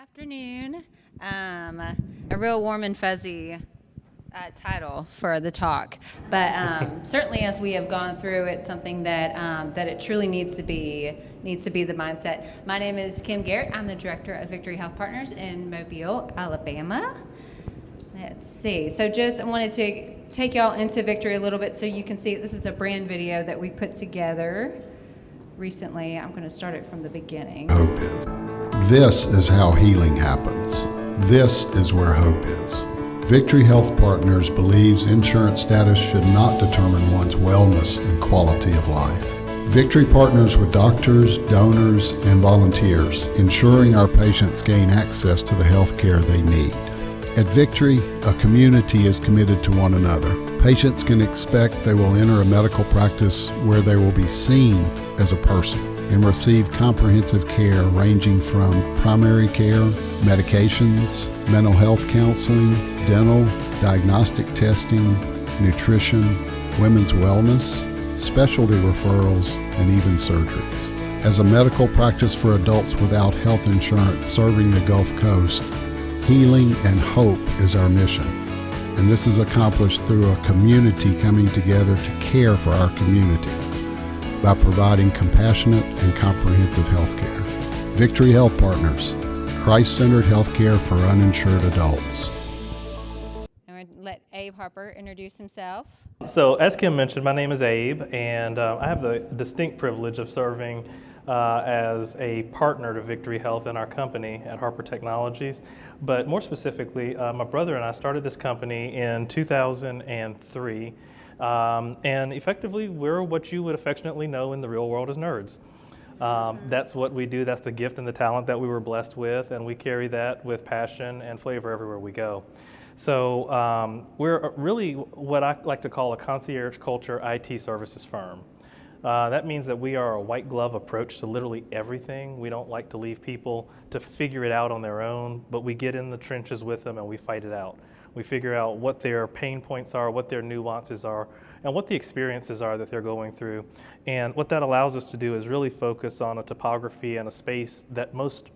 Afternoon. A real warm and fuzzy title for the talk, but certainly as we have gone through, it's something that it truly needs to be the mindset. My name is Kim Garrett. I'm the director of Victory Health Partners in Mobile, Alabama. Let's see. So I wanted to take y'all into Victory a little bit so you can see this is a brand video that we put together recently. I'm going to start it from the beginning. Hope is. This is how healing happens. This is where hope is. Victory Health Partners believes insurance status should not determine one's wellness and quality of life. Victory partners with doctors, donors, and volunteers, ensuring our patients gain access to the health care they need. At Victory, a community is committed to one another. Patients can expect they will enter a medical practice where they will be seen as a person and receive comprehensive care ranging from primary care, medications, mental health counseling, dental, diagnostic testing, nutrition, women's wellness, specialty referrals, and even surgeries. As a medical practice for adults without health insurance serving the Gulf Coast, healing and hope is our mission. And this is accomplished through a community coming together to care for our community by providing compassionate and comprehensive health care. Victory Health Partners, Christ-centered health care for uninsured adults. I'm going to let Abe Harper introduce himself. So as Kim mentioned, my name is Abe, and I have the distinct privilege of serving as a partner to Victory Health in our company at Harper Technologies. But more specifically, my brother and I started this company in 2003. And effectively, we're what you would affectionately know in the real world as nerds. That's what we do. That's the gift and the talent that we were blessed with, and we carry that with passion and flavor everywhere we go. So we're really what I like to call a concierge culture IT services firm. That means that we are a white glove approach to literally everything. We don't like to leave people to figure it out on their own, but we get in the trenches with them and we fight it out. We figure out what their pain points are, what their nuances are, and what the experiences are that they're going through. And what that allows us to do is really focus on a topography and a space that most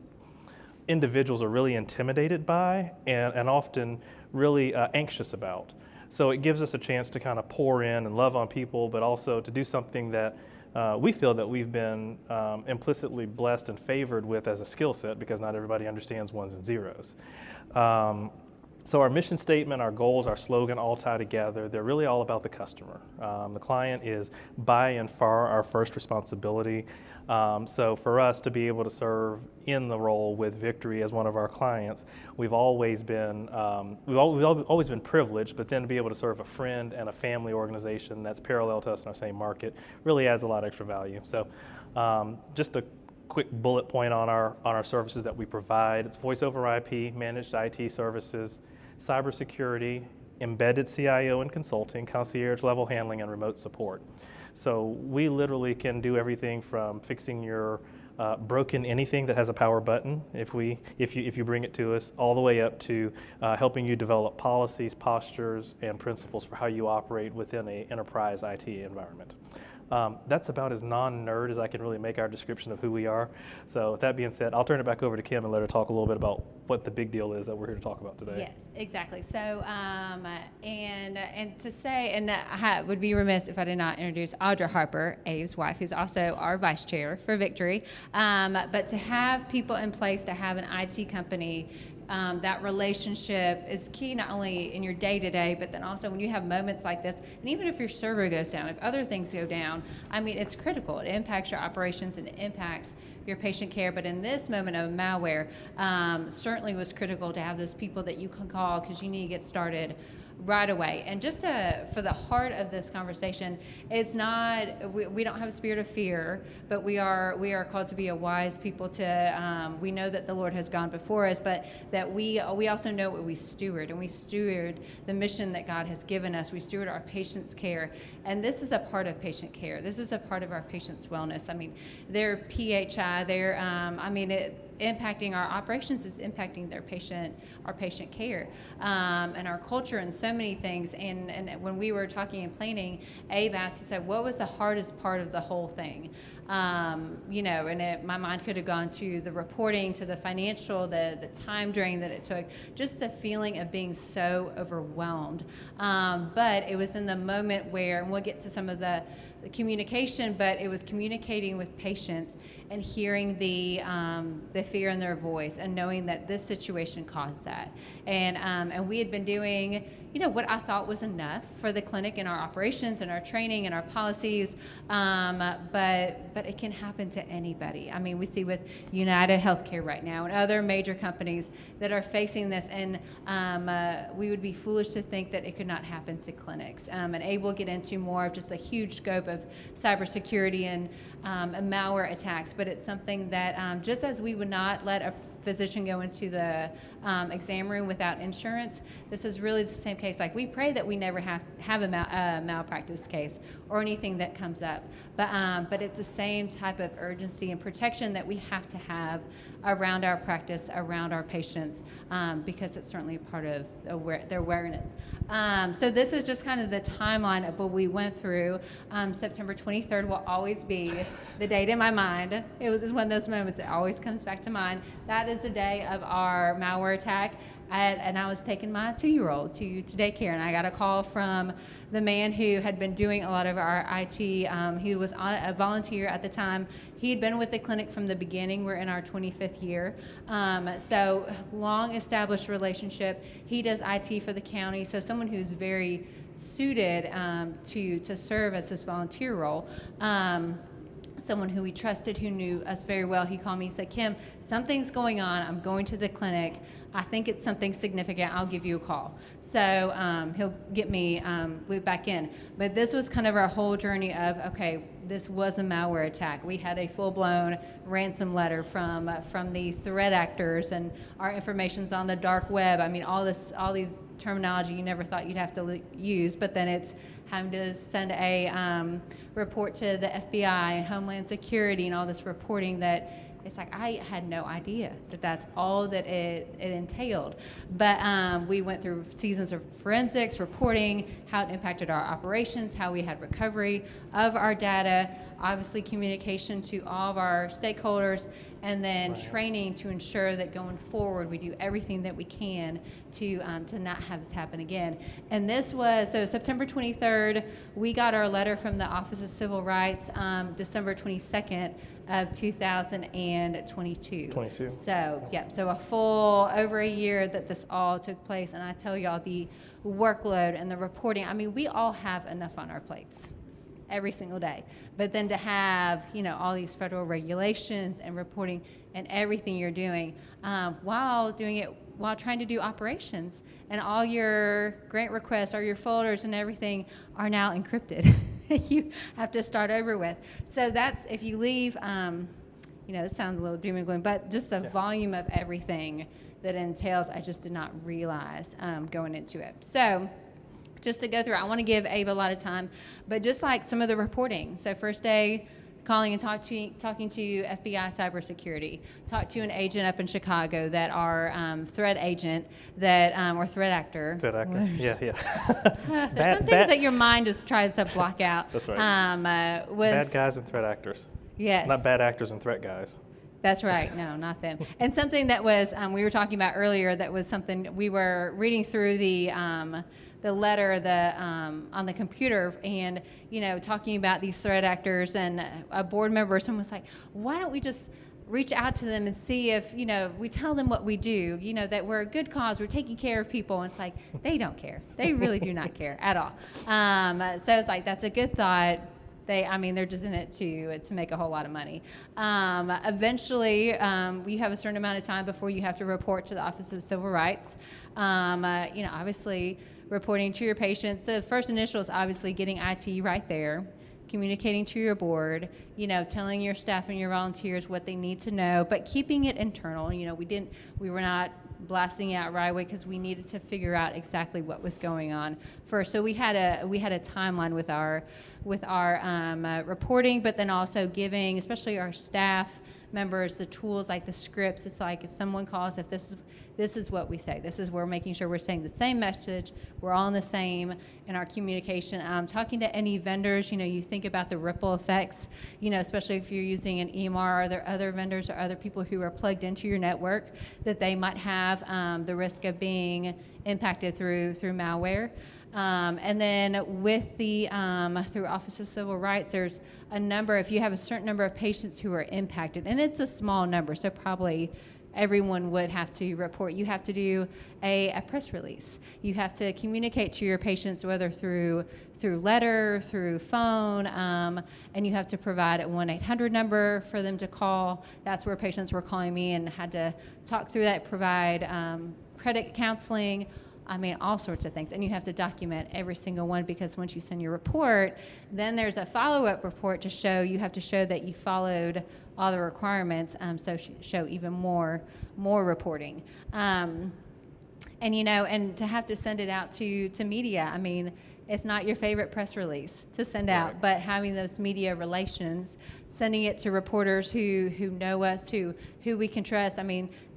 individuals are really intimidated by and often really anxious about. So it gives us a chance to kind of pour in and love on people, but also to do something that we feel that we've been implicitly blessed and favored with as a skill set, because not everybody understands ones and zeros. So our mission statement, our goals, our slogan all tie together. They're really all about the customer. The client is by and far our first responsibility. So for us to be able to serve in the role with Victory as one of our clients, we've always been always been privileged, but then to be able to serve a friend and a family organization that's parallel to us in our same market really adds a lot of extra value. So just a quick bullet point on our services that we provide. It's voice over IP, managed IT services, cybersecurity, embedded CIO and consulting, concierge level handling, and remote support. So we literally can do everything from fixing your broken anything that has a power button, if you bring it to us, all the way up to helping you develop policies, postures, and principles for how you operate within an enterprise IT environment. That's about as non-nerd as I can really make our description of who we are. So with that being said, I'll turn it back over to Kim and let her talk a little bit about what the big deal is that we're here to talk about today. Yes, exactly. So, and to say, and I would be remiss if I did not introduce Audra Harper, Abe's wife, who's also our vice chair for Victory. But to have people in place to have an IT company, that relationship is key not only in your day-to-day, but then also when you have moments like this, and even if your server goes down, if other things go down, I mean, it's critical. It impacts your operations and it impacts your patient care. But in this moment of malware, certainly was critical to have those people that you can call because you need to get started right away. And just for the heart of this conversation, it's not, we don't have a spirit of fear, but we are called to be a wise people to, we know that the Lord has gone before us, but that we also know what we steward, and we steward the mission that God has given us. We steward our patients' care, and this is a part of patient care. This is a part of our patients' wellness. I mean, their PHI, impacting our operations is impacting our patient care, and our culture and so many things. And when we were talking and planning, Abe asked, he said, what was the hardest part of the whole thing? my mind could have gone to the reporting, to the financial, the time drain that it took, just the feeling of being so overwhelmed. But it was in the moment where, and we'll get to some of the communication, but it was communicating with patients and hearing the fear in their voice and knowing that this situation caused that. And we had been doing, what I thought was enough for the clinic and our operations and our training and our policies, but it can happen to anybody. I mean, we see with United Healthcare right now and other major companies that are facing this, and we would be foolish to think that it could not happen to clinics. And Abe will get into more of just a huge scope of cybersecurity and malware attacks, but it's something that just as we would not let a physician go into the exam room without insurance, this is really the same case. Like, we pray that we never have a malpractice case or anything that comes up, but it's the same type of urgency and protection that we have to have around our practice, around our patients, because it's certainly a part of their awareness. So this is just kind of the timeline of what we went through. September 23rd will always be the date in my mind. It was just one of those moments that always comes back to mind. That is the day of our malware attack. And I was taking my 2-year-old to daycare, and I got a call from the man who had been doing a lot of our IT. He was a volunteer at the time. He had been with the clinic from the beginning. We're in our 25th year. So long established relationship. He does IT for the county, so someone who's very suited to serve as this volunteer role. Someone who we trusted, who knew us very well. He called me and said, "Kim, something's going on. I'm going to the clinic. I think it's something significant. I'll give you a call." So he'll get me looped back in. But this was kind of our whole journey of, okay, this was a malware attack. We had a full-blown ransom letter from the threat actors, and our information's on the dark web. I mean, all these terminology you never thought you'd have to use, but then it's having to send a report to the FBI and Homeland Security and all this reporting that it's like I had no idea that that's all that it entailed. But we went through seasons of forensics, reporting, how it impacted our operations, how we had recovery of our data, obviously communication to all of our stakeholders, and then training to ensure that going forward we do everything that we can to not have this happen again. And this was, so September 23rd, we got our letter from the Office of Civil Rights December 22nd of 2022. So, yeah, so a full over a year that this all took place. And I tell y'all, the workload and the reporting, I mean, we all have enough on our plates every single day. But then to have, all these federal regulations and reporting and everything you're doing while trying to do operations, and all your grant requests or your folders and everything are now encrypted. You have to start over with. So that's, if you leave, it sounds a little doom and gloom, but just the volume of everything that entails, I just did not realize going into it. So just to go through, I want to give Abe a lot of time, but just like some of the reporting. So first day, calling and talking to FBI cybersecurity, talked to an agent up in Chicago that our threat agent or threat actor. Threat actor, yeah. There's some things that your mind just tries to block out. That's right. Bad guys and threat actors. Yes. Not bad actors and threat guys. That's right. No, not them. And something that was we were talking about earlier, that was something we were reading through the letter on the computer, and talking about these threat actors, and a board member, someone was like, why don't we just reach out to them and see if we tell them what we do, that we're a good cause, we're taking care of people. And it's like, they don't care. They really do not care at all. So it's like, that's a good thought. They're just in it to make a whole lot of money. Eventually, you have a certain amount of time before you have to report to the Office of Civil Rights. Obviously, reporting to your patients. The first initial is obviously getting IT right there, communicating to your board, telling your staff and your volunteers what they need to know, but keeping it internal. We were not blasting out right away because we needed to figure out exactly what was going on first. So we had a timeline with our reporting, but then also giving, especially our staff members the tools like the scripts. It's like if someone calls, if this is what we say. This is we're making sure we're saying the same message. We're all in the same in our communication. Talking to any vendors, you think about the ripple effects, especially if you're using an EMR. Are there other vendors or other people who are plugged into your network that they might have the risk of being impacted through malware? And then with the through Office of Civil Rights, there's a number, if you have a certain number of patients who are impacted, and it's a small number, so probably everyone would have to report. You have to do a press release. You have to communicate to your patients, whether through letter, through phone, and you have to provide a 1-800 number for them to call. That's where patients were calling me and had to talk through that, provide credit counseling, all sorts of things. And you have to document every single one, because once you send your report, then there's a follow-up report to show, you have to show that you followed all the requirements, so show even more reporting. And to have to send it out to media, it's not your favorite press release to send out, but having those media relations, sending it to reporters who know us, who we can trust.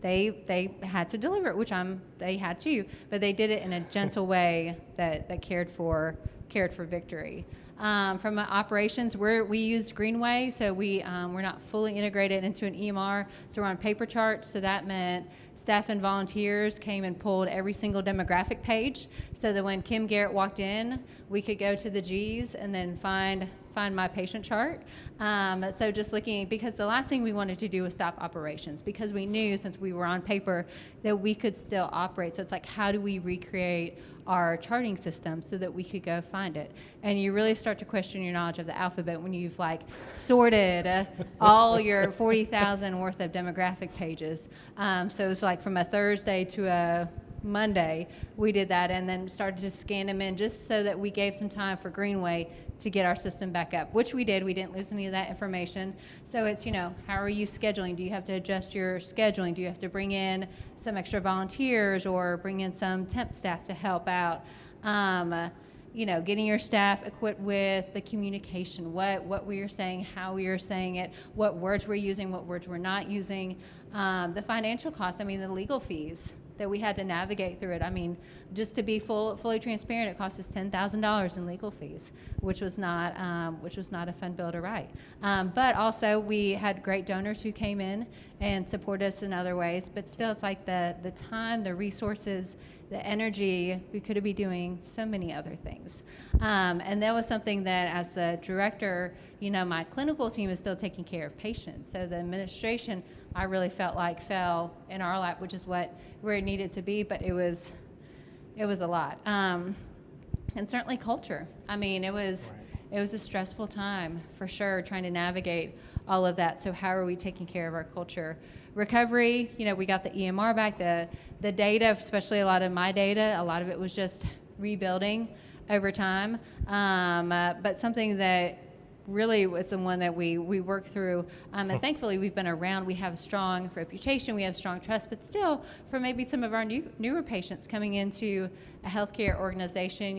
They had to deliver it, which they had to, but they did it in a gentle way that cared for Victory. From operations, we used Greenway, so we're not fully integrated into an EMR, so we're on paper charts. So that meant staff and volunteers came and pulled every single demographic page, so that when Kim Garrett walked in, we could go to the G's and then find my patient chart. So just looking, because the last thing we wanted to do was stop operations, because we knew, since we were on paper, that we could still operate. So it's like, how do we recreate our charting system so that we could go find it? And you really start to question your knowledge of the alphabet when you've sorted all your 40,000 worth of demographic pages. So it's like from a Thursday to a Monday, we did that, and then started to scan them in, just so that we gave some time for Greenway to get our system back up, which we did. We didn't lose any of that information. So it's, how are you scheduling? Do you have to adjust your scheduling? Do you have to bring in some extra volunteers or bring in some temp staff to help out? Getting your staff equipped with the communication, what we are saying, how we are saying it, what words we're using, what words we're not using, the financial costs, the legal fees that we had to navigate through it. Just to be fully transparent, it cost us $10,000 in legal fees, which was not a fun bill to write. But also we had great donors who came in and supported us in other ways. But still, it's like the time, the resources, the energy, we could be doing so many other things. And that was something that, as the director, my clinical team is still taking care of patients. So the administration, I really felt like fell in our lap, which is where it needed to be, but it was a lot. And certainly culture. It was a stressful time for sure, trying to navigate all of that. So how are we taking care of our culture? Recovery, we got the EMR back, the data, especially a lot of my data, a lot of it was just rebuilding over time. But something that really was the one that we worked through, and thankfully we've been around. We have a strong reputation, we have strong trust, but still, for maybe some of our newer patients coming into a healthcare organization,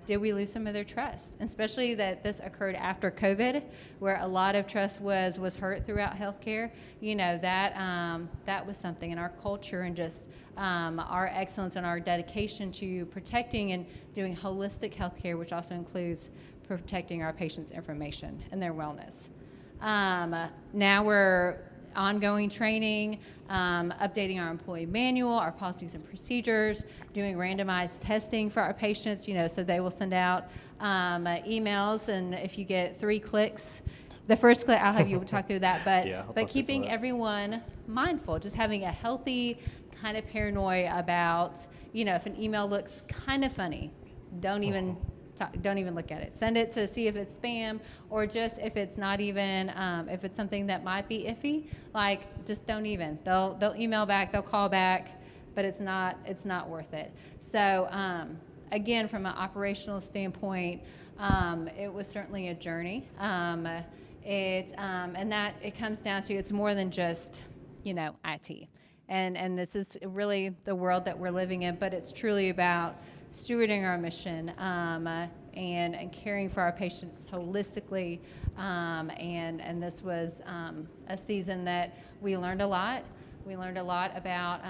did we lose some of their trust? Especially that this occurred after COVID, where a lot of trust was hurt throughout healthcare. That was something in our culture, and just our excellence and our dedication to protecting and doing holistic healthcare, which also includes protecting our patients' information and their wellness. Now we're ongoing training, updating our employee manual, our policies and procedures, doing randomized testing for our patients, so they will send out emails, and if you get 3 clicks, the first click, I'll have you talk through that, but keeping everyone mindful, just having a healthy kind of paranoia about, if an email looks kind of funny, don't even look at it. Send it to see if it's spam, or just if it's not even, if it's something that might be iffy, just don't even. They'll email back, they'll call back, but it's not worth it. So again, from an operational standpoint, it was certainly a journey. And that it comes down to, it's more than just, IT. And this is really the world that we're living in, but it's truly about stewarding our mission and caring for our patients holistically. And this was a season that we learned a lot. We learned a lot about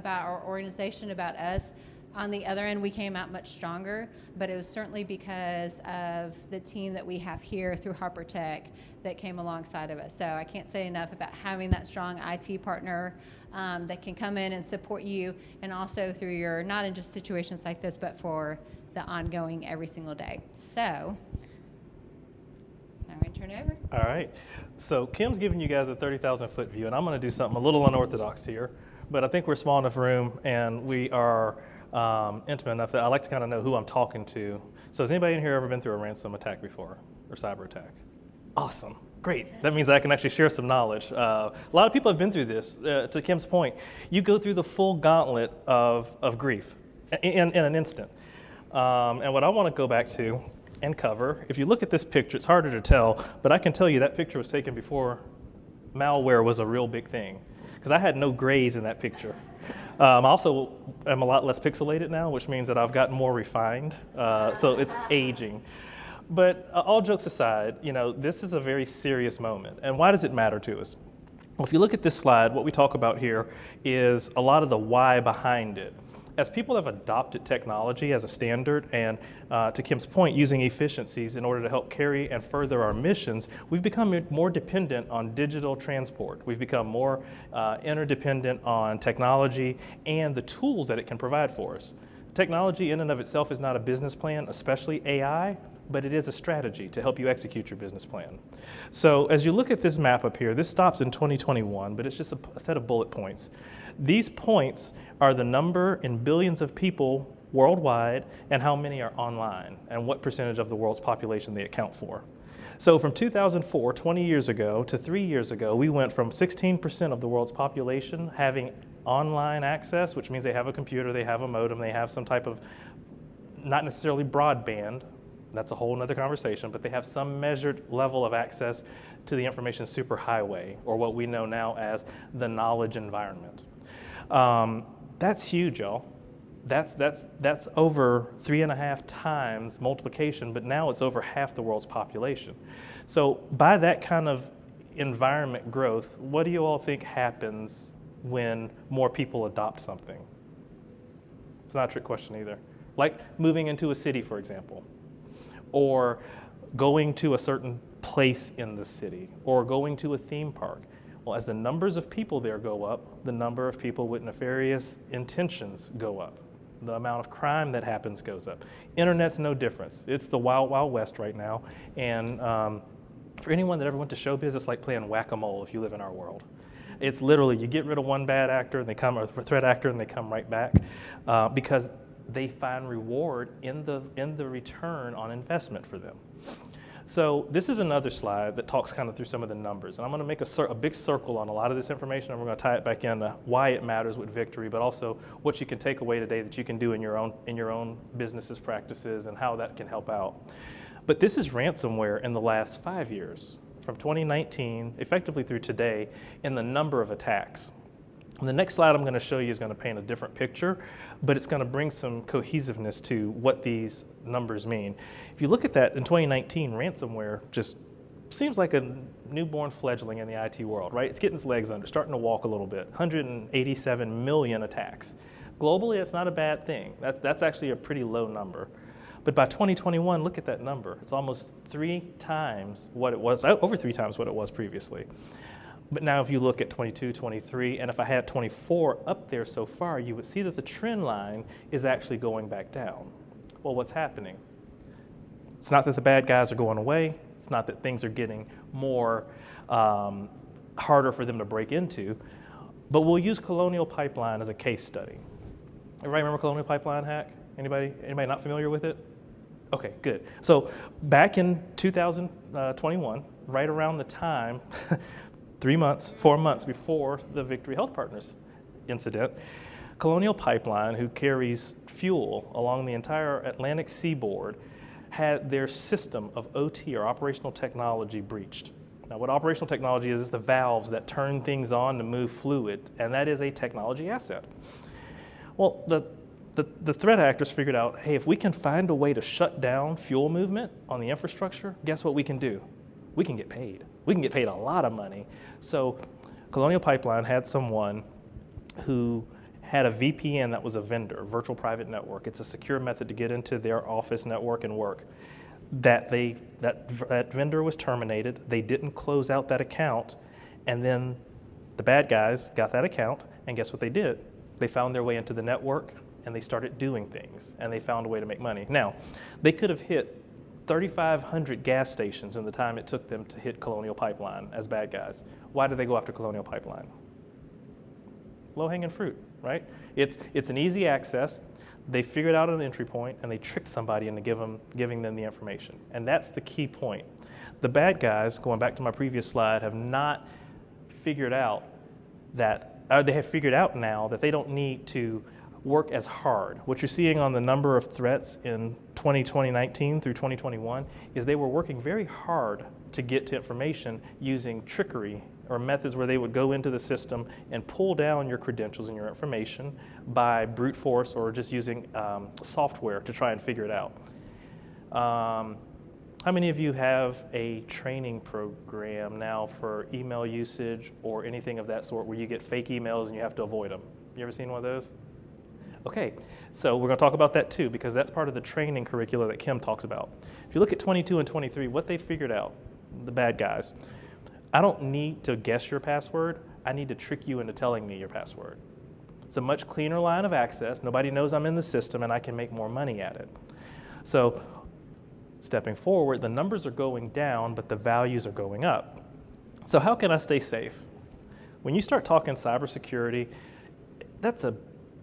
our organization, about us. On the other end, we came out much stronger, but it was certainly because of the team that we have here through Harper Tech that came alongside of us. So I can't say enough about having that strong IT partner that can come in and support you, and also through your, not in just situations like this, but for the ongoing every single day. So now I'm going to turn it over. All right. So Kim's giving you guys a 30,000 foot view, and I'm going to do something a little unorthodox here, but I think we're a small enough room and we are intimate enough that I like to kind of know who I'm talking to. So has anybody in here ever been through a ransom attack before, or cyber attack? Awesome, great. That means I can actually share some knowledge. A lot of people have been through this. To Kim's point, you go through the full gauntlet of grief in an instant. And what I want to go back to and cover, if you look at this picture, it's harder to tell, but I can tell you that picture was taken before malware was a real big thing, because I had no grays in that picture. I also am a lot less pixelated now, which means that I've gotten more refined, so it's aging. But all jokes aside, this is a very serious moment. And why does it matter to us? Well, if you look at this slide, what we talk about here is a lot of the why behind it. As people have adopted technology as a standard, and to Kim's point, using efficiencies in order to help carry and further our missions, we've become more dependent on digital transport. We've become more interdependent on technology and the tools that it can provide for us. Technology in and of itself is not a business plan, especially AI, but it is a strategy to help you execute your business plan. So as you look at this map up here, this stops in 2021, but it's just a set of bullet points. These points are the number in billions of people worldwide and how many are online and what percentage of the world's population they account for. So from 2004, 20 years ago, to 3 years ago, we went from 16% of the world's population having online access, which means they have a computer, they have a modem, they have some type of, not necessarily broadband, that's a whole nother conversation, but they have some measured level of access to the information superhighway, or what we know now as the knowledge environment. That's huge, y'all. That's over 3.5 times multiplication, but now it's over half the world's population. So by that kind of environment growth, what do you all think happens when more people adopt something? It's not a trick question either. Like moving into a city, for example, or going to a certain place in the city, or going to a theme park. Well, as the numbers of people there go up, the number of people with nefarious intentions go up. The amount of crime that happens goes up. Internet's no difference. It's the wild, wild west right now. And for anyone that ever went to showbiz, it's like playing whack-a-mole if you live in our world. It's literally, you get rid of one bad actor and they come, or threat actor, and they come right back because they find reward in the return on investment for them. So this is another slide that talks kind of through some of the numbers. And I'm going to make a big circle on a lot of this information, and we're going to tie it back into why it matters with Victory, but also what you can take away today that you can do in your own businesses, practices, and how that can help out. But this is ransomware in the last 5 years, from 2019, effectively through today, in the number of attacks. And the next slide I'm going to show you is going to paint a different picture, but it's going to bring some cohesiveness to what these numbers mean. If you look at that, in 2019, ransomware just seems like a newborn fledgling in the IT world, right? It's getting its legs under, starting to walk a little bit. 187 million attacks. Globally, that's not a bad thing. That's actually a pretty low number. But by 2021, look at that number. It's almost 3 times what it was, over 3 times what it was previously. But now if you look at 22, 23, and if I had 24 up there so far, you would see that the trend line is actually going back down. Well, what's happening? It's not that the bad guys are going away. It's not that things are getting more harder for them to break into. But we'll use Colonial Pipeline as a case study. Everybody remember Colonial Pipeline hack? Anybody not familiar with it? Okay, good. So back in 2021, right around the time 4 months before the Victory Health Partners incident, Colonial Pipeline, who carries fuel along the entire Atlantic seaboard, had their system of OT, or operational technology, breached. Now, what operational technology is the valves that turn things on to move fluid, and that is a technology asset. Well, the the threat actors figured out, hey, if we can find a way to shut down fuel movement on the infrastructure, guess what we can do? We can get paid. We can get paid a lot of money. So Colonial Pipeline had someone who had a VPN that was a vendor, virtual private network. It's a secure method to get into their office network and work. That vendor was terminated. They didn't close out that account, and then the bad guys got that account, and guess what they did? They found their way into the network, and they started doing things, and they found a way to make money. Now, they could have hit 3,500 gas stations in the time it took them to hit Colonial Pipeline as bad guys. Why did they go after Colonial Pipeline? Low-hanging fruit, right? It's an easy access. They figured out an entry point, and they tricked somebody into giving them the information. And that's the key point. The bad guys, going back to my previous slide, have not figured out that, or they have figured out now that they don't need to work as hard. What you're seeing on the number of threats in 2019 through 2021 is they were working very hard to get to information using trickery or methods where they would go into the system and pull down your credentials and your information by brute force or just using software to try and figure it out. How many of you have a training program now for email usage or anything of that sort where you get fake emails and you have to avoid them? You ever seen one of those? Okay, so we're going to talk about that too, because that's part of the training curricula that Kim talks about. If you look at 22 and 23, what they figured out, the bad guys, I don't need to guess your password. I need to trick you into telling me your password. It's a much cleaner line of access. Nobody knows I'm in the system, and I can make more money at it. So stepping forward, the numbers are going down, but the values are going up. So how can I stay safe? When you start talking cybersecurity, that's a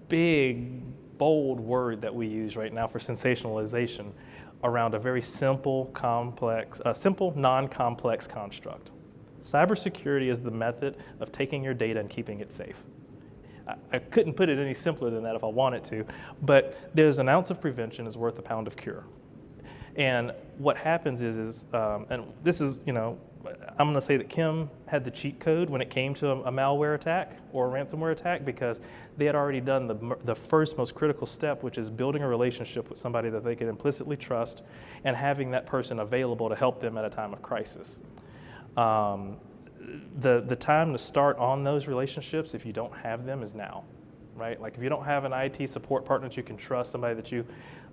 big, bold word that we use right now for sensationalization around a very simple, non-complex construct. Cybersecurity is the method of taking your data and keeping it safe. I couldn't put it any simpler than that if I wanted to, but there's an ounce of prevention is worth a pound of cure. And what happens is and this is, I'm going to say that Kim had the cheat code when it came to a malware attack or a ransomware attack, because they had already done the first most critical step, which is building a relationship with somebody that they could implicitly trust and having that person available to help them at a time of crisis. The time to start on those relationships, if you don't have them, is now, right? Like if you don't have an IT support partner that you can trust, somebody that you,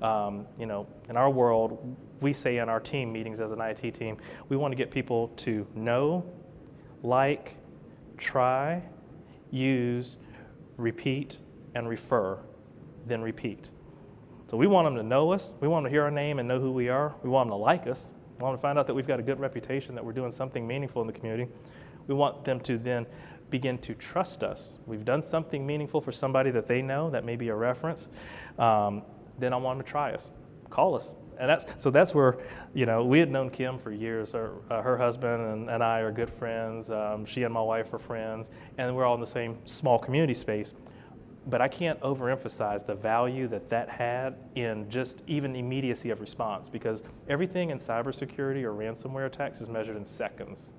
in our world, we say in our team meetings as an IT team, we want to get people to know, like, try, use, repeat, and refer, then repeat. So we want them to know us. We want them to hear our name and know who we are. We want them to like us. We want them to find out that we've got a good reputation, that we're doing something meaningful in the community. We want them to then begin to trust us. We've done something meaningful for somebody that they know, that may be a reference. Then I want them to try us, call us. And that's where, we had known Kim for years. Her husband and I are good friends. She and my wife are friends, and we're all in the same small community space. But I can't overemphasize the value that had in just even immediacy of response, because everything in cybersecurity or ransomware attacks is measured in seconds,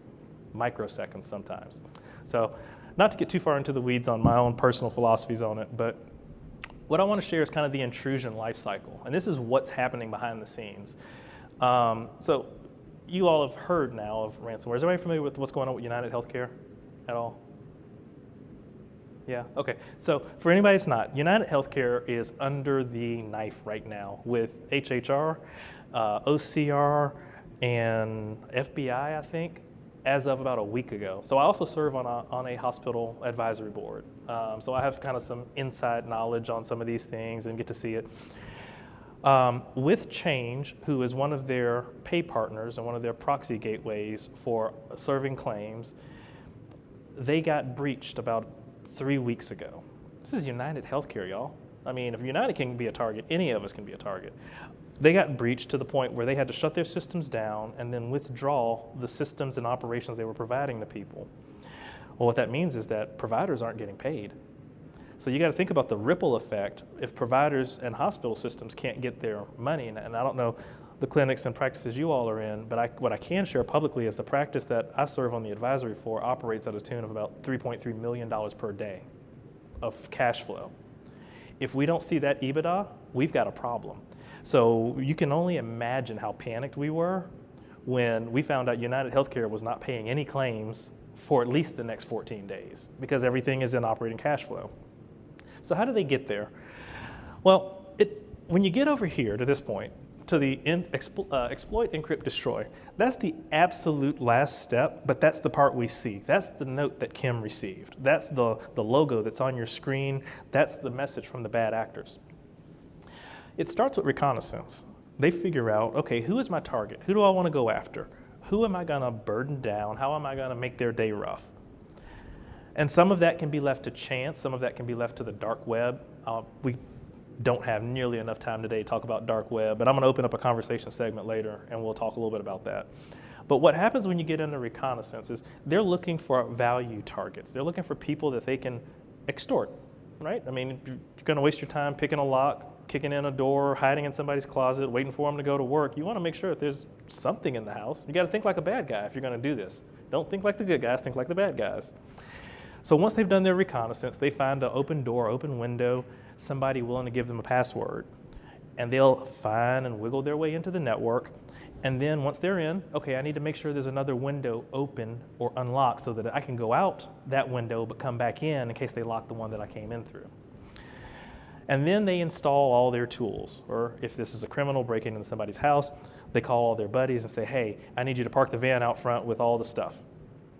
microseconds sometimes. So not to get too far into the weeds on my own personal philosophies on it, but what I want to share is kind of the intrusion life cycle, and this is what's happening behind the scenes. So you all have heard now of ransomware. Is everybody familiar with what's going on with United Healthcare at all? Yeah, okay. So for anybody that's not, United Healthcare is under the knife right now with HHR, OCR, and FBI, I think, as of about a week ago. So I also serve on a hospital advisory board. So I have kind of some inside knowledge on some of these things and get to see it. With Change, who is one of their pay partners and one of their proxy gateways for serving claims, they got breached about 3 weeks ago. This is United Healthcare, y'all. I mean, if United can be a target, any of us can be a target. They got breached to the point where they had to shut their systems down and then withdraw the systems and operations they were providing to people. Well, what that means is that providers aren't getting paid. So you got to think about the ripple effect if providers and hospital systems can't get their money. And I don't know the clinics and practices you all are in, but what I can share publicly is the practice that I serve on the advisory for operates at a tune of about $3.3 million per day of cash flow. If we don't see that EBITDA, we've got a problem. So you can only imagine how panicked we were when we found out United Healthcare was not paying any claims for at least the next 14 days because everything is in operating cash flow. So how do they get there? Well, when you get over here to this point, to the exploit, encrypt, destroy, that's the absolute last step, but that's the part we see. That's the note that Kim received. That's the logo that's on your screen. That's the message from the bad actors. It starts with reconnaissance. They figure out, okay, who is my target? Who do I want to go after? Who am I going to burden down? How am I going to make their day rough? And some of that can be left to chance. Some of that can be left to the dark web. We don't have nearly enough time today to talk about dark web, but I'm going to open up a conversation segment later, and we'll talk a little bit about that. But what happens when you get into reconnaissance is they're looking for value targets. They're looking for people that they can extort, right? I mean, you're going to waste your time picking a lock, kicking in a door, hiding in somebody's closet, waiting for them to go to work. You want to make sure that there's something in the house. You got to think like a bad guy if you're going to do this. Don't think like the good guys, think like the bad guys. So once they've done their reconnaissance, they find an open door, open window, somebody willing to give them a password. And they'll find and wiggle their way into the network. And then once they're in, okay, I need to make sure there's another window open or unlocked so that I can go out that window but come back in case they lock the one that I came in through. And then they install all their tools. Or if this is a criminal breaking into somebody's house, they call all their buddies and say, hey, I need you to park the van out front with all the stuff.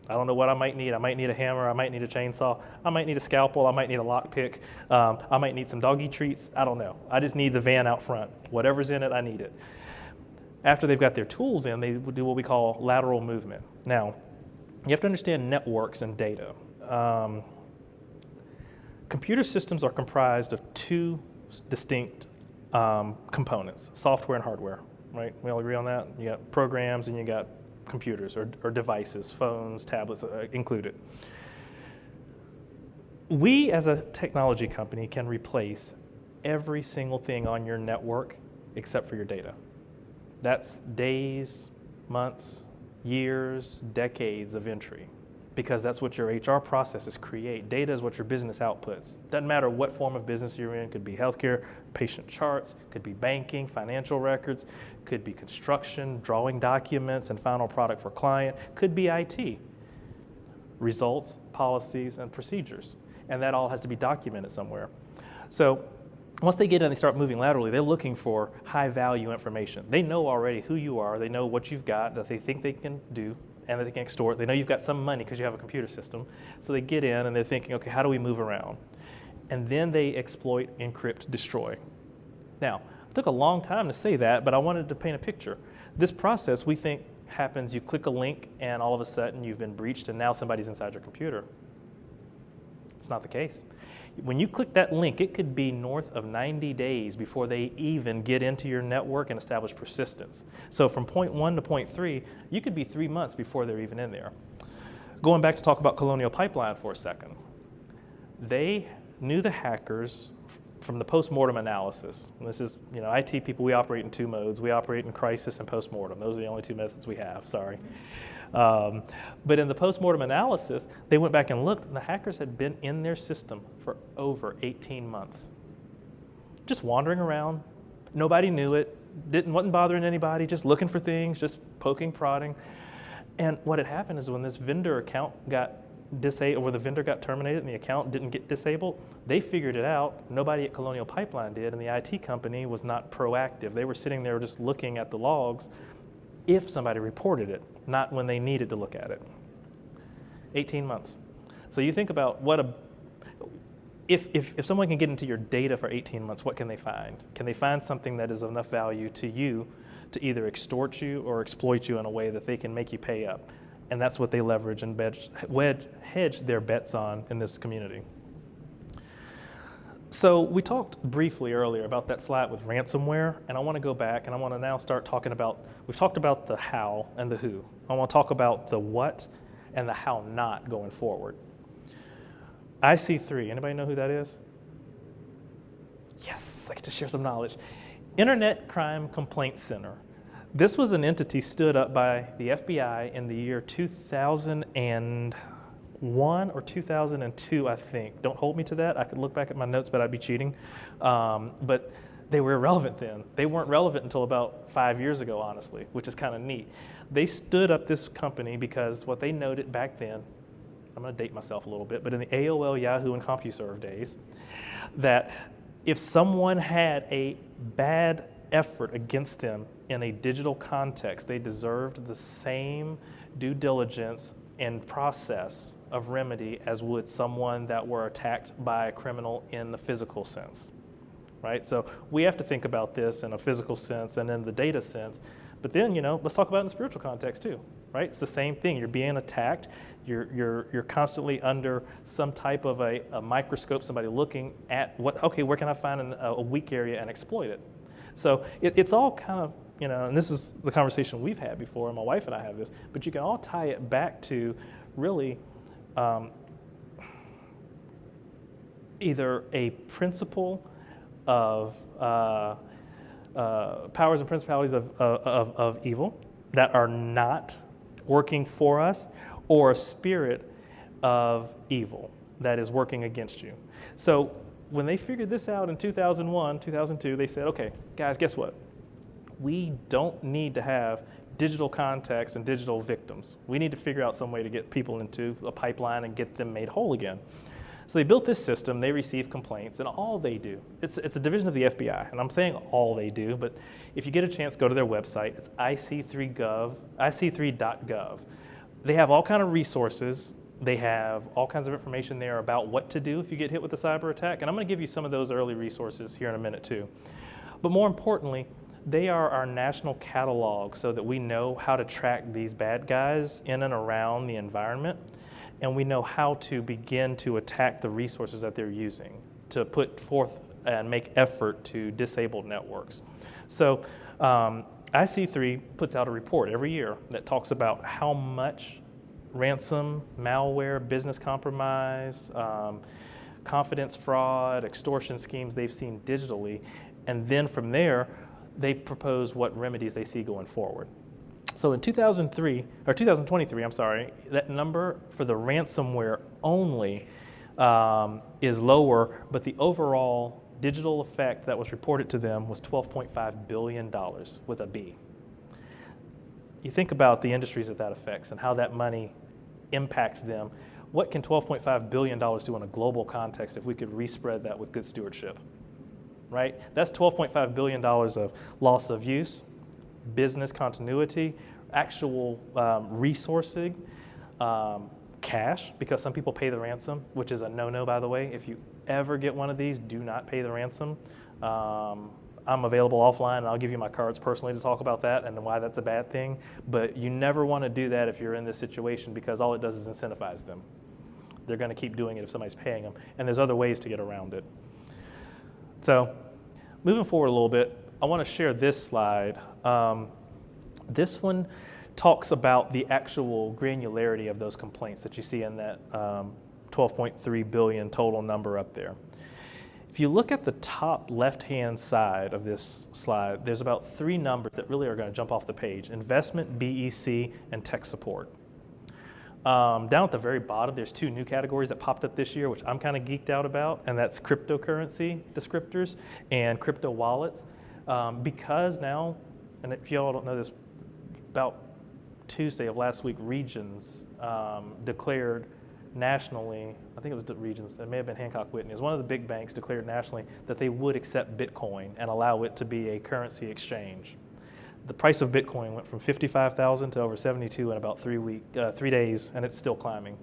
I don't know what I might need. I might need a hammer. I might need a chainsaw. I might need a scalpel. I might need a lockpick. I might need some doggy treats. I don't know. I just need the van out front. Whatever's in it, I need it. After they've got their tools in, they do what we call lateral movement. Now, you have to understand networks and data. Computer systems are comprised of two distinct components, software and hardware, right? We all agree on that? You got programs and you got computers or devices, phones, tablets included. We as a technology company can replace every single thing on your network except for your data. That's days, months, years, decades of entry, because that's what your HR processes create. Data is what your business outputs. Doesn't matter what form of business you're in. Could be healthcare, patient charts, could be banking, financial records, could be construction, drawing documents and final product for client, could be IT, results, policies, and procedures. And that all has to be documented somewhere. So once they get in and they start moving laterally, they're looking for high value information. They know already who you are. They know what you've got that they think they can do and that they can extort. They know you've got some money because you have a computer system. So they get in and they're thinking, okay, how do we move around? And then they exploit, encrypt, destroy. Now, it took a long time to say that, but I wanted to paint a picture. This process we think happens, you click a link and all of a sudden you've been breached and now somebody's inside your computer. It's not the case. When you click that link, it could be north of 90 days before they even get into your network and establish persistence. So from point 1 to point 3, you could be 3 months before they're even in there. Going back to talk about Colonial Pipeline for a second, they knew the hackers from the post-mortem analysis. And this is, IT people, we operate in two modes. We operate in crisis and post-mortem. Those are the only two methods we have, sorry. But in the post-mortem analysis, they went back and looked, and the hackers had been in their system for over 18 months. Just wandering around. Nobody knew it. Wasn't bothering anybody, just looking for things, just poking, prodding. And what had happened is when this vendor account got disabled, or the vendor got terminated and the account didn't get disabled, they figured it out. Nobody at Colonial Pipeline did, and the IT company was not proactive. They were sitting there just looking at the logs if somebody reported it, not when they needed to look at it. 18 months. So you think about if someone can get into your data for 18 months, what can they find? Can they find something that is of enough value to you to either extort you or exploit you in a way that they can make you pay up? And that's what they leverage and hedge their bets on in this community. So we talked briefly earlier about that slide with ransomware, and I want to go back and I want to now start talking about, we've talked about the how and the who. I want to talk about the what and the how not going forward. IC3, anybody know who that is? Yes, I get to share some knowledge. Internet Crime Complaint Center. This was an entity stood up by the FBI in the year 2001, 2001 or 2002, I think. Don't hold me to that. I could look back at my notes, but I'd be cheating. But they were irrelevant then. They weren't relevant until about 5 years ago, honestly, which is kind of neat. They stood up this company because what they noted back then, I'm going to date myself a little bit, but in the AOL, Yahoo, and CompuServe days, that if someone had a bad effort against them in a digital context, they deserved the same due diligence and process of remedy as would someone that were attacked by a criminal in the physical sense, right? So we have to think about this in a physical sense and in the data sense, but then, let's talk about it in the spiritual context too, right? It's the same thing. You're being attacked. You're constantly under some type of a microscope, somebody looking at where can I find a weak area and exploit it? So it's all kind of, and this is the conversation we've had before, and my wife and I have this, but you can all tie it back to really either a principle of powers and principalities of evil that are not working for us, or a spirit of evil that is working against you. So when they figured this out in 2001, 2002, they said, okay, guys, guess what? We don't need to have digital contacts and digital victims. We need to figure out some way to get people into a pipeline and get them made whole again. So they built this system, they receive complaints, and all they do, it's a division of the FBI, and I'm saying all they do, but if you get a chance, go to their website. It's ic3.gov. They have all kinds of resources. They have all kinds of information there about what to do if you get hit with a cyber attack, and I'm going to give you some of those early resources here in a minute too. But more importantly, they are our national catalog so that we know how to track these bad guys in and around the environment, and we know how to begin to attack the resources that they're using to put forth and make effort to disable networks. So IC3 puts out a report every year that talks about how much ransom, malware, business compromise, confidence fraud, extortion schemes they've seen digitally, and then from there, they propose what remedies they see going forward. So in 2023, that number for the ransomware only is lower, but the overall digital effect that was reported to them was $12.5 billion with a B. You think about the industries that affects and how that money impacts them. What can $12.5 billion do in a global context if we could respread that with good stewardship, right? That's $12.5 billion of loss of use, business continuity, actual resourcing, cash, because some people pay the ransom, which is a no-no, by the way. If you ever get one of these, do not pay the ransom. I'm available offline, and I'll give you my cards personally to talk about that and why that's a bad thing. But you never want to do that if you're in this situation, because all it does is incentivize them. They're going to keep doing it if somebody's paying them, and there's other ways to get around it. So moving forward a little bit, I want to share this slide. This one talks about the actual granularity of those complaints that you see in that 12.3 billion total number up there. If you look at the top left-hand side of this slide, there's about 3 numbers that really are going to jump off the page: investment, BEC, and tech support. Down at the very bottom, there's 2 new categories that popped up this year, which I'm kind of geeked out about, and that's cryptocurrency descriptors and crypto wallets. Because now, and if y'all don't know this, about Tuesday of last week, Regions declared nationally, I think it was the Regions, it may have been Hancock Whitney, as one of the big banks declared nationally that they would accept Bitcoin and allow it to be a currency exchange. The price of Bitcoin went from 55,000 to over 72 in about 3 days, and it's still climbing.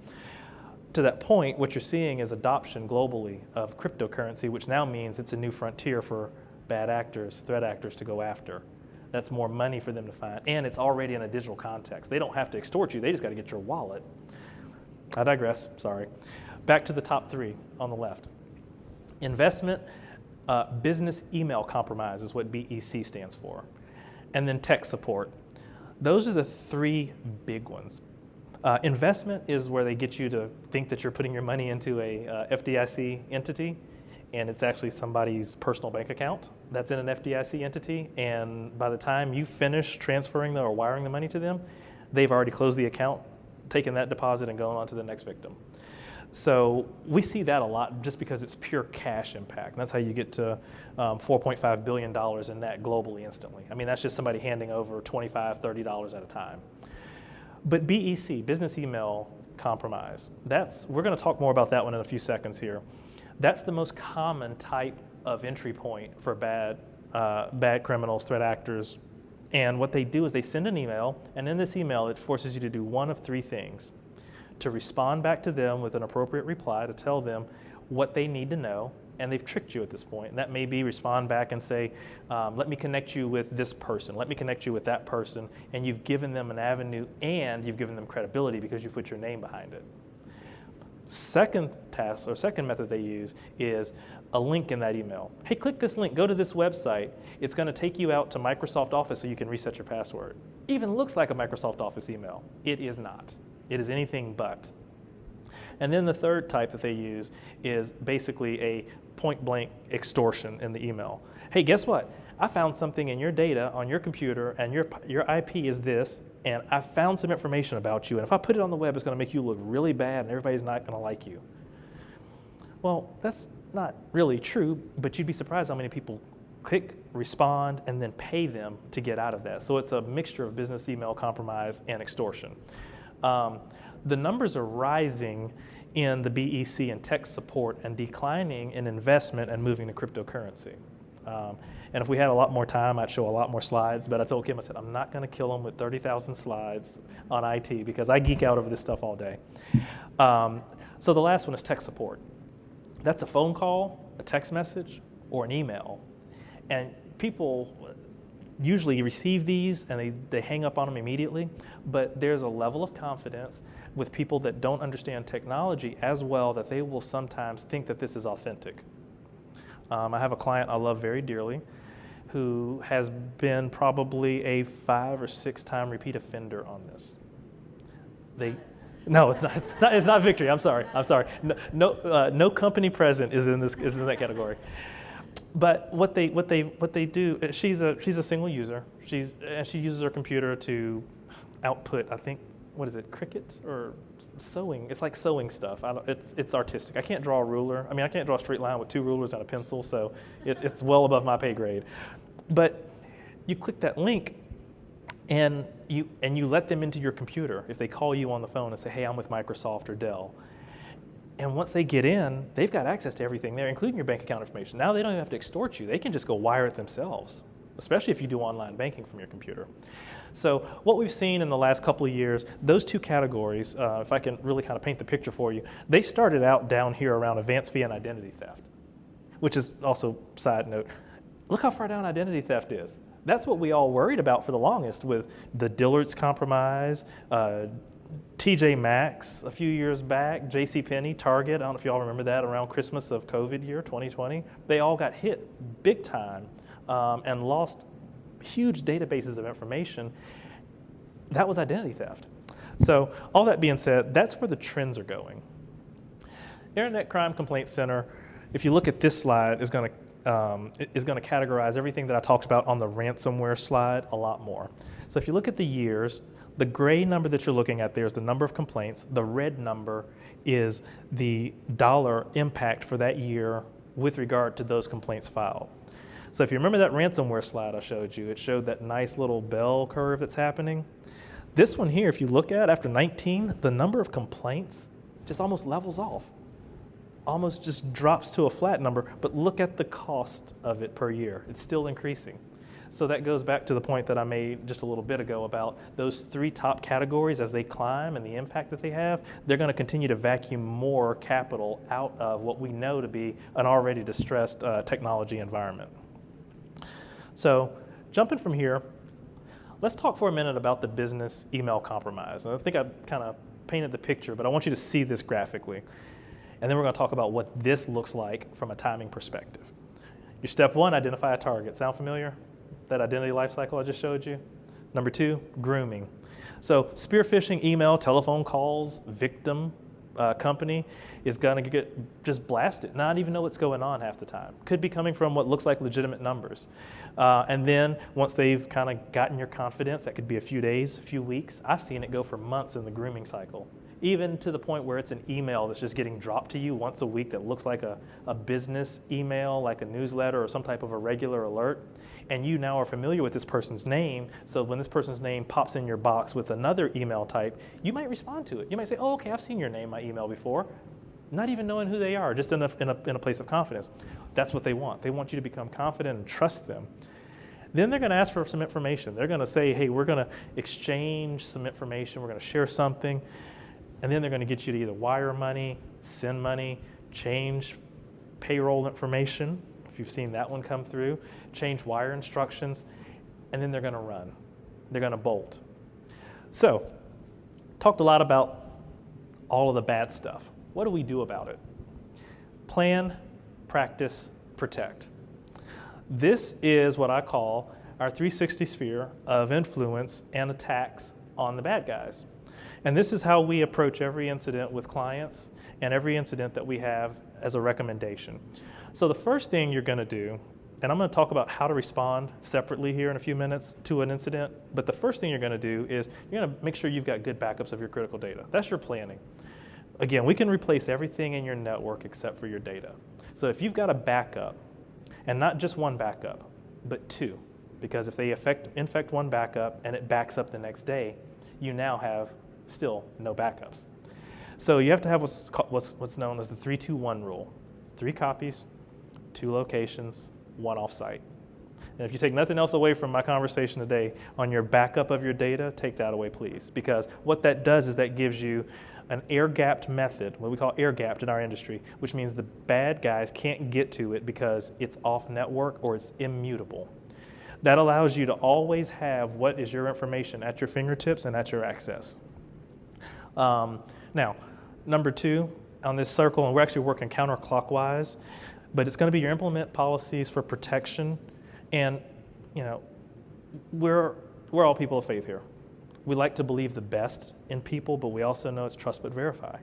To that point, what you're seeing is adoption globally of cryptocurrency, which now means it's a new frontier for bad actors, threat actors to go after. That's more money for them to find, and it's already in a digital context. They don't have to extort you, they just got to get your wallet. I digress, sorry. Back to the top 3 on the left. Investment, business email compromise is what BEC stands for. And then tech support. Those are the 3 big ones. Investment is where they get you to think that you're putting your money into a FDIC entity, and it's actually somebody's personal bank account that's in an FDIC entity, and by the time you finish transferring or wiring the money to them, they've already closed the account, taken that deposit, and gone on to the next victim. So we see that a lot just because it's pure cash impact. And that's how you get to $4.5 billion in that globally instantly. I mean, that's just somebody handing over $25, $30 at a time. But BEC, business email compromise, we're going to talk more about that one in a few seconds here. That's the most common type of entry point for bad criminals, threat actors. And what they do is they send an email, and in this email, it forces you to do one of three things: to respond back to them with an appropriate reply to tell them what they need to know, and they've tricked you at this point. And that may be respond back and say, let me connect you with this person, let me connect you with that person, and you've given them an avenue and you've given them credibility because you've put your name behind it. Second method they use is a link in that email. Hey, click this link, go to this website. It's going to take you out to Microsoft Office so you can reset your password. Even looks like a Microsoft Office email. It is not. It is anything but. And then the third type that they use is basically a point-blank extortion in the email. Hey, guess what? I found something in your data on your computer, and your IP is this, and I found some information about you, and if I put it on the web, it's going to make you look really bad, and everybody's not going to like you. Well, that's not really true, but you'd be surprised how many people click, respond, and then pay them to get out of that. So it's a mixture of business email compromise and extortion. The numbers are rising in the BEC and tech support and declining in investment and moving to cryptocurrency. And if we had a lot more time, I'd show a lot more slides, but I told Kim, I said, I'm not going to kill them with 30,000 slides on IT because I geek out over this stuff all day. So the last one is tech support. That's a phone call, a text message, or an email. And people usually receive these and they hang up on them immediately, but there's a level of confidence with people that don't understand technology as well that they will sometimes think that this is authentic. I have a client I love very dearly who has been probably a 5 or 6 time repeat offender on this. No, it's not Victory. I'm sorry. No company present is in that category. But what they do, she's a single user. She uses her computer to output, I think, what is it, Cricut or sewing? It's like sewing stuff. It's artistic. I can't draw a ruler. I mean, I can't draw a straight line with 2 rulers and a pencil, so it's well above my pay grade. But you click that link, and you let them into your computer. If they call you on the phone and say, hey, I'm with Microsoft or Dell. And once they get in, they've got access to everything there, including your bank account information. Now they don't even have to extort you. They can just go wire it themselves, especially if you do online banking from your computer. So what we've seen in the last couple of years, those 2 categories, if I can really kind of paint the picture for you, they started out down here around advanced fee and identity theft, which is also, side note, look how far down identity theft is. That's what we all worried about for the longest with the Dillard's compromise, TJ Maxx a few years back, JCPenney, Target, I don't know if y'all remember that, around Christmas of COVID year, 2020. They all got hit big time and lost huge databases of information. That was identity theft. So all that being said, that's where the trends are going. Internet Crime Complaint Center, if you look at this slide, is going to categorize everything that I talked about on the ransomware slide a lot more. So if you look at the years, the gray number that you're looking at there is the number of complaints. The red number is the dollar impact for that year with regard to those complaints filed. So if you remember that ransomware slide I showed you, it showed that nice little bell curve that's happening. This one here, if you look at after 19, the number of complaints just almost levels off. Almost just drops to a flat number, but look at the cost of it per year. It's still increasing. So that goes back to the point that I made just a little bit ago about those 3 top categories as they climb and the impact that they have. They're going to continue to vacuum more capital out of what we know to be an already distressed technology environment. So jumping from here, let's talk for a minute about the business email compromise. And I think I kind of painted the picture, but I want you to see this graphically. And then we're going to talk about what this looks like from a timing perspective. Your step 1, identify a target. Sound familiar? That identity life cycle I just showed you. Number 2, grooming. So spear phishing, email, telephone calls, victim, company is going to get just blasted, not even know what's going on half the time. Could be coming from what looks like legitimate numbers. And then once they've kind of gotten your confidence, that could be a few days, a few weeks. I've seen it go for months in the grooming cycle. even to the point where it's an email that's just getting dropped to you once a week that looks like a business email, like a newsletter or some type of a regular alert. And you now are familiar with this person's name, so when this person's name pops in your box with another email type, you might respond to it. You might say, oh, okay, I've seen your name in my email before, not even knowing who they are, just in a place of confidence. That's what they want. They want you to become confident and trust them. Then they're going to ask for some information. They're going to say, hey, we're going to exchange some information, we're going to share something, and then they're going to get you to either wire money, send money, change payroll information, if you've seen that one come through, change wire instructions, and then they're going to run. They're going to bolt. So, talked a lot about all of the bad stuff. What do we do about it? Plan, practice, protect. This is what I call our 360 sphere of influence and attacks on the bad guys. And this is how we approach every incident with clients and every incident that we have as a recommendation. So the first thing you're going to do, and I'm going to talk about how to respond separately here in a few minutes to an incident, but the first thing you're going to do is you're going to make sure you've got good backups of your critical data. That's your planning. Again, we can replace everything in your network except for your data. So if you've got a backup, and not just one backup, but two, because if they infect one backup and it backs up the next day, you now have still no backups. So you have to have what's known as the 3-2-1 rule. 3 copies, 2 locations, 1 offsite. And if you take nothing else away from my conversation today on your backup of your data, take that away, please. Because what that does is that gives you an air-gapped method, what we call air-gapped in our industry, which means the bad guys can't get to it because it's off-network or it's immutable. That allows you to always have what is your information at your fingertips and at your access. Now, number 2 on this circle, and we're actually working counterclockwise, but it's going to be your implement policies for protection. And, you know, we're all people of faith here. We like to believe the best in people, but we also know it's trust but verify,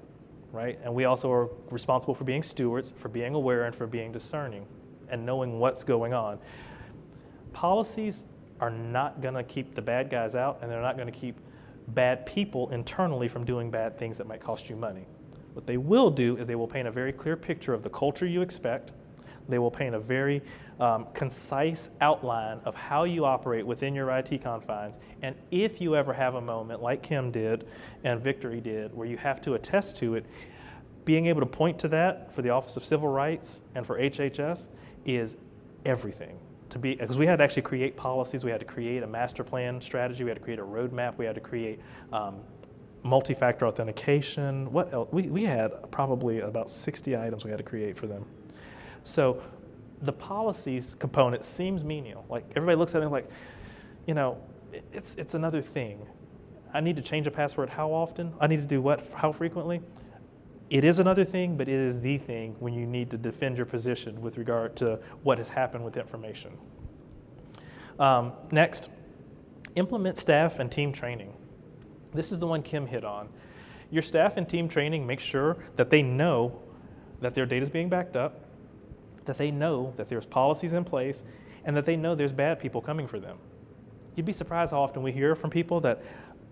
right? And we also are responsible for being stewards, for being aware, and for being discerning and knowing what's going on. Policies are not going to keep the bad guys out, and they're not going to keep bad people internally from doing bad things that might cost you money. What they will do is they will paint a very clear picture of the culture you expect. They will paint a very concise outline of how you operate within your IT confines. And if you ever have a moment like Kim did and Victory did, where you have to attest to it, being able to point to that for the Office of Civil Rights and for HHS is everything. Because we had to actually create policies, we had to create a master plan strategy, we had to create a roadmap, we had to create multi-factor authentication. What else? We had probably about 60 items we had to create for them. So the policies component seems menial. Like everybody looks at it like, you know, it's another thing. I need to change a password how often? I need to do what, how frequently? It is another thing, but it is the thing when you need to defend your position with regard to what has happened with information. Next, implement staff and team training. This is the one Kim hit on. Your staff and team training makes sure that they know that their data is being backed up, that they know that there's policies in place, and that they know there's bad people coming for them. You'd be surprised how often we hear from people that,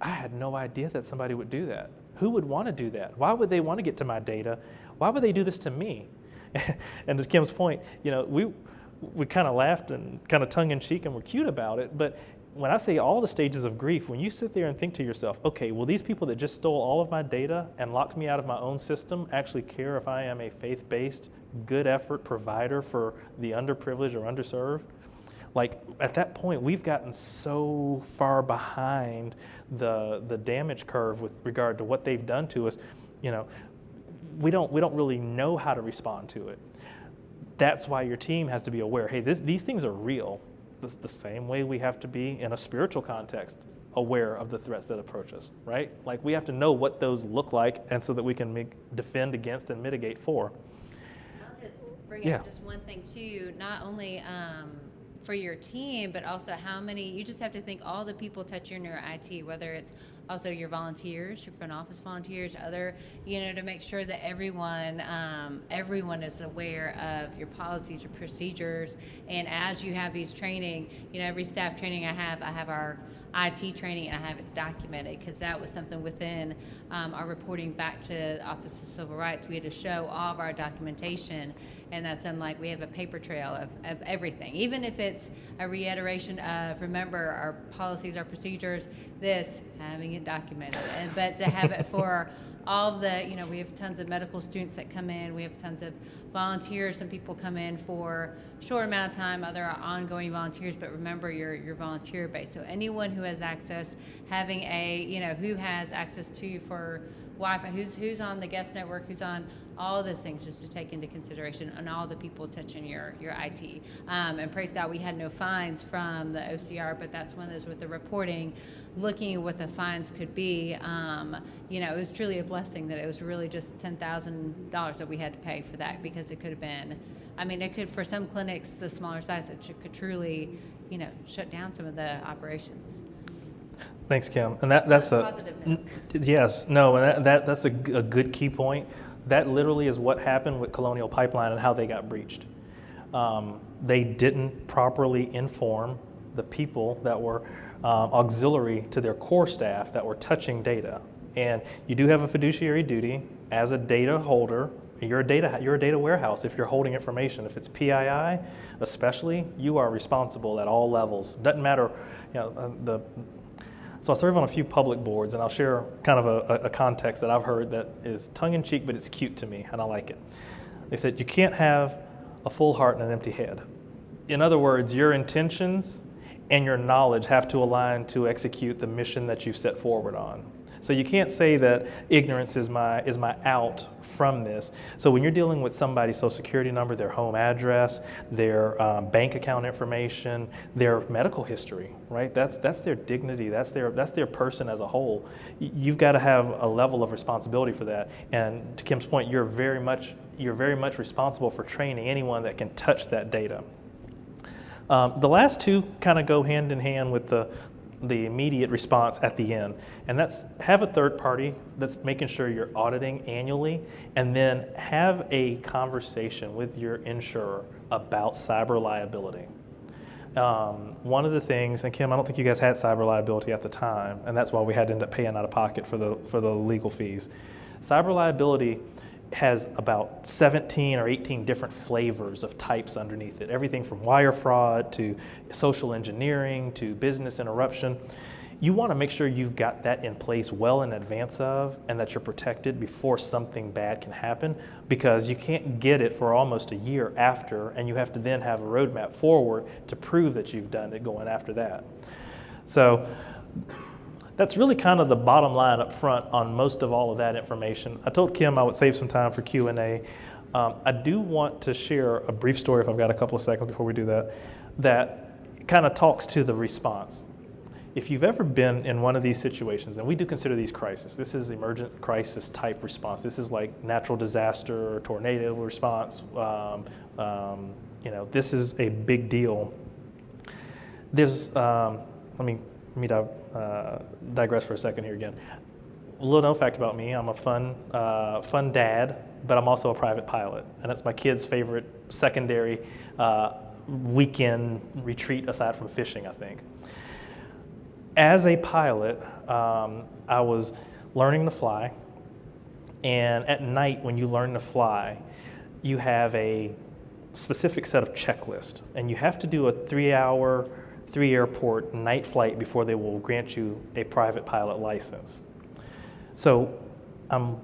I had no idea that somebody would do that. Who would want to do that? Why would they want to get to my data? Why would they do this to me? And to Kim's point, you know, we kind of laughed and kind of tongue-in-cheek and we're cute about it, but when I say all the stages of grief, when you sit there and think to yourself, okay, will these people that just stole all of my data and locked me out of my own system actually care if I am a faith-based, good effort provider for the underprivileged or underserved? Like at that point, we've gotten so far behind the damage curve with regard to what they've done to us. You know, we don't really know how to respond to it. That's why your team has to be aware. Hey, these things are real. This the same way we have to be in a spiritual context, aware of the threats that approach us, right? Like we have to know what those look like, and so that we can defend against and mitigate for. I'll just bring up just one thing too. Not only for your team, but also how many, you just have to think all the people touching your IT, whether it's also your volunteers, your front office volunteers, other, you know, to make sure that everyone is aware of your policies, your procedures. And as you have these training, you know, every staff training I have our IT training, and I have it documented because that was something within our reporting back to the Office of Civil Rights. We had to show all of our documentation, and that's like we have a paper trail of everything, even if it's a reiteration of, remember our policies, our procedures, having it documented. But to have it for all of the, we have tons of medical students that come in, we have tons of volunteers, some people come in for a short amount of time, other are ongoing volunteers, but remember you're volunteer based. So anyone who has access, having who has access to for Wi-Fi, who's on the guest network, who's on all of those things, just to take into consideration, and all the people touching your IT. And praise God, we had no fines from the OCR, but that's one of those with the reporting, looking at what the fines could be. It was truly a blessing that it was really just $10,000 that we had to pay for that, because it could have been, it could, for some clinics, the smaller size, it could truly, shut down some of the operations. Thanks, Kim. And that's a positive note. Yes, no, and that's a good key point. That literally is what happened with Colonial Pipeline and how they got breached. They didn't properly inform the people that were auxiliary to their core staff that were touching data. And you do have a fiduciary duty as a data holder. You're a data warehouse if you're holding information. If it's PII, especially, you are responsible at all levels. Doesn't matter, So I serve on a few public boards, and I'll share kind of a context that I've heard that is tongue-in-cheek, but it's cute to me, and I like it. They said, you can't have a full heart and an empty head. In other words, your intentions and your knowledge have to align to execute the mission that you've set forward on. So you can't say that ignorance is my out from this. So when you're dealing with somebody's social security number, their home address, their bank account information, their medical history, right? That's their dignity. That's their person as a whole. You've got to have a level of responsibility for that. And to Kim's point, you're very much responsible for training anyone that can touch that data. The last two kind of go hand in hand with the immediate response at the end. And that's have a third party that's making sure you're auditing annually, and then have a conversation with your insurer about cyber liability. One of the things, and Kim, I don't think you guys had cyber liability at the time, and that's why we had to end up paying out of pocket for the legal fees. Cyber liability has about 17 or 18 different flavors of types underneath it. Everything from wire fraud to social engineering to business interruption. You want to make sure you've got that in place well in advance of, and that you're protected before something bad can happen, because you can't get it for almost a year after, and you have to then have a roadmap forward to prove that you've done it going after that. So that's really kind of the bottom line up front on most of all of that information. I told Kim I would save some time for Q&A. I do want to share a brief story, if I've got a couple of seconds before we do that, that kind of talks to the response. If you've ever been in one of these situations, and we do consider these crises, this is emergent crisis type response. This is like natural disaster or tornado response. This is a big deal. There's, let me digress for a second here again. A little known fact about me, I'm a fun dad, but I'm also a private pilot. And that's my kid's favorite secondary weekend retreat aside from fishing, I think. As a pilot, I was learning to fly. And at night, when you learn to fly, you have a specific set of checklists. And you have to do a 3-hour, 3-airport night flight before they will grant you a private pilot license. So I'm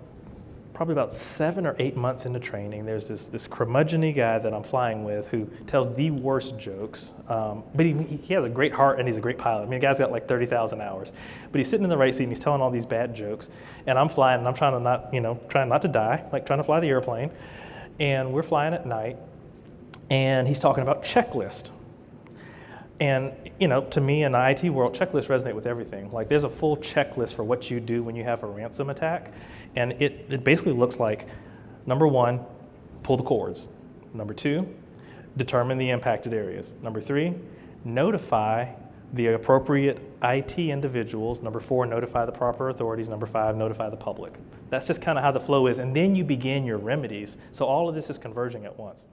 probably about 7 or 8 months into training. There's this curmudgeon-y guy that I'm flying with who tells the worst jokes, but he has a great heart and he's a great pilot. The guy's got like 30,000 hours, but he's sitting in the right seat and he's telling all these bad jokes, and I'm flying and I'm trying not to die, like trying to fly the airplane, and we're flying at night, and he's talking about checklist. And, to me in the IT world, checklists resonate with everything. Like there's a full checklist for what you do when you have a ransom attack. And it basically looks like, number 1, pull the cords. Number 2, determine the impacted areas. Number 3, notify the appropriate IT individuals. Number 4, notify the proper authorities. Number 5, notify the public. That's just kind of how the flow is. And then you begin your remedies. So all of this is converging at once.